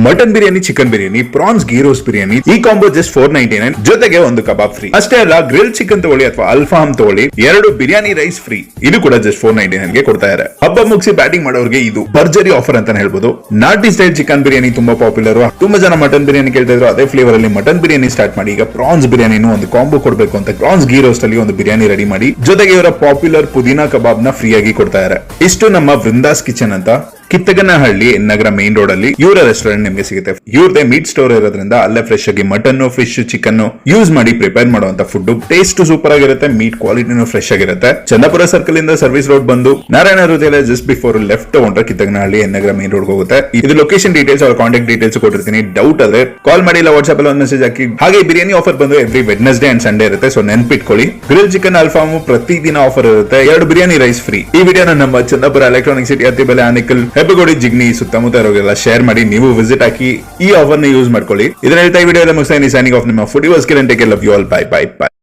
Mutton biryani, chicken biryani, prawns ghee roast biryani ಈ combo just 499 ಜೊತೆಗೆ ಒಂದು ಕಬಾಬ್ ಫ್ರೀ. ಅಷ್ಟೇ ಅಲ್ಲ, ಗ್ರಿಲ್ ಚಿಕನ್ ತಗೊಳ್ಳಿ ಅಥವಾ ಅಲ್ಫಾಮ್ ತಗೊಳ್ಳಿ, 2 ಬಿರಿಯಾನಿ ರೈಸ್ ಫ್ರೀ. ಇದು ಕೂಡ ಜಸ್ಟ್ 499 ಗೆ ಕೊಡ್ತಾ ಇದ್ದಾರೆ. ಹಬ್ಬ ಮುಗಿಸಿ ಬ್ಯಾಟಿಂಗ್ ಮಾಡೋರಿಗೆ ಇದು ಭರ್ಜರಿ ಆಫರ್ ಅಂತ ಹೇಳ್ಬೋದು. ನಾಟಿ ಸ್ಟೈಲ್ ಚಿಕನ್ ಬಿರಿಯಾನಿ ತುಂಬಾ ಪಾಪ್ಯುಲರ್. ತುಂಬಾ ಜನ ಮಟನ್ ಬಿರಿಯಾನಿ ಕೇಳ್ತಾ ಇದ್ರು. ಅದೇ ಫ್ಲೇವರ್ ಅಲ್ಲಿ ಮಟನ್ ಬಿರಿಯಾನಿ ಸ್ಟಾರ್ಟ್ ಮಾಡಿ ಈಗ ಪ್ರಾನ್ಸ್ ಬಿರಿಯಾನಿನೂ ಒಂದು ಕಾಂಬೋ ಕೊಡಬೇಕು ಅಂತ ಪ್ರಾನ್ಸ್ ಗೀ ರೋಸ್ಟ್ ಅಲ್ಲಿ ಒಂದು ಬಿರಿಯಾನಿ ರೆಡಿ ಮಾಡಿ ಜೊತೆಗೆ ಇವರ ಪಾಪ್ಯುಲರ್ ಪುದೀನಾ ಕಬಾಬ್ ನ ಫ್ರೀ ಆಗಿ ಕೊಡ್ತಾ ಇದ್ದಾರೆ. ಇಷ್ಟು ನಮ್ಮ ವೃಂದಾಸ್ ಕಿಚನ್ ಅಂತ ಕಿತ್ತಗನಹಳ್ಳಿ ನಗರ ಮೇನ್ ರೋಡ್ ಅಲ್ಲಿ ಇವರ ರೆಸ್ಟೋರೆಂಟ್ ನಿಮಗೆ ಸಿಗುತ್ತೆ. ಇವ್ರದೇ ಮೀಟ್ ಸ್ಟೋರ್ ಇರೋದ್ರಿಂದ ಅಲ್ಲೇ ಫ್ರೆಶ್ ಆಗಿ ಮಟನ್, ಫಿಶ್, ಚಿಕನ್ ಯೂಸ್ ಮಾಡಿ ಪ್ರಿಪೇರ್ ಮಾಡುವಂತ ಫುಡ್ ಟೇಸ್ಟ್ ಸೂಪರ್ ಆಗಿರುತ್ತೆ. ಮೀಟ್ ಕ್ವಾಲಿಟಿನೂ ಫ್ರೆಶ್ ಆಗಿರುತ್ತೆ. ಚಂದಾಪುರ ಸರ್ಕಲ್ ಇಂದ ಸರ್ವಿಸ್ ರೋಡ್ ಬಂದು ನಾರಾಯಣ ಹೃದಯ ಜಸ್ಟ್ ಬಿಫೋರ್ ಲೆಫ್ಟ್ ತಗೊಂಡ್ರೆ ಕಿತ್ತಗನಹಳ್ಳಿ ನಗರ ಮೇನ್ ರೋಡ್ ಹೋಗುತ್ತೆ. ಇದು ಲೊಕೇಶನ್ ಡೀಟೇಲ್ಸ್ ಅವ್ರ ಕಾಂಟ್ಯಾಕ್ಟ್ ಡೀಟೇಲ್ಸ್ ಕೊಟ್ಟಿರ್ತೀನಿ. ಡೌಟ್ ಆದ್ರೆ ಕಾಲ್ ಮಾಡಿ, ಇಲ್ಲ ವಾಟ್ಸ್ಆಪ್ ಅಲ್ಲಿ ಒಂದು ಮೆಸೇಜ್ ಹಾಕಿ. ಹಾಗೆ ಬಿರಿಯಾನಿ ಆಫರ್ ಬಂದು ಎವ್ರಿ ವೆಡ್ನೆಸ್ಡೇ ಅಂಡ್ ಸಂಡೇ ಇರುತ್ತೆ. ಸೊ ನೆನ್ಪಿಟ್ಕೊಳ್ಳಿ, ಗ್ರಿಲ್ ಚಿಕನ್ ಅಲ್ಫಾಮ್ ಪ್ರತಿದಿನ ಆಫರ್ ಇರುತ್ತೆ. 2 ಬಿರಿಯಾನಿ ರೈಸ್ ಫ್ರೀ. ಈ ವಿಡಿಯೋನ ನಮ್ಮ ಚಂದಾಪುರ ಎಲೆಕ್ಟ್ರಾನಿಕ್ ಸಿಟಿ ಅತ್ತಿಬೆಲೆ ಆನಿಕಲ್ ಹೆಬ್ಬಗೋಡಿ ಜಿಗ್ನಿ ಸುತ್ತಮುತ್ತ ಇರೋಗೆಲ್ಲ ಶೇರ್ ಮಾಡಿ, ನೀವು ವಿಸಿಟ್ ಹಾಕಿ ಈ ಆಫರ್ ನ ಯೂಸ್ ಮಾಡ್ಕೊಳ್ಳಿ. ಇದನ್ನ ಹೇಳ್ತಾ ಈ ವಿಡಿಯೋ ಮುಗಿಸ್ತಾ ಸೈನಿಂಗ್ ಆಫ್ ನಿಮ್ಮ ಫುಡಿ ವಾಸ್ Kiran. Take care, love you all, bye bye by.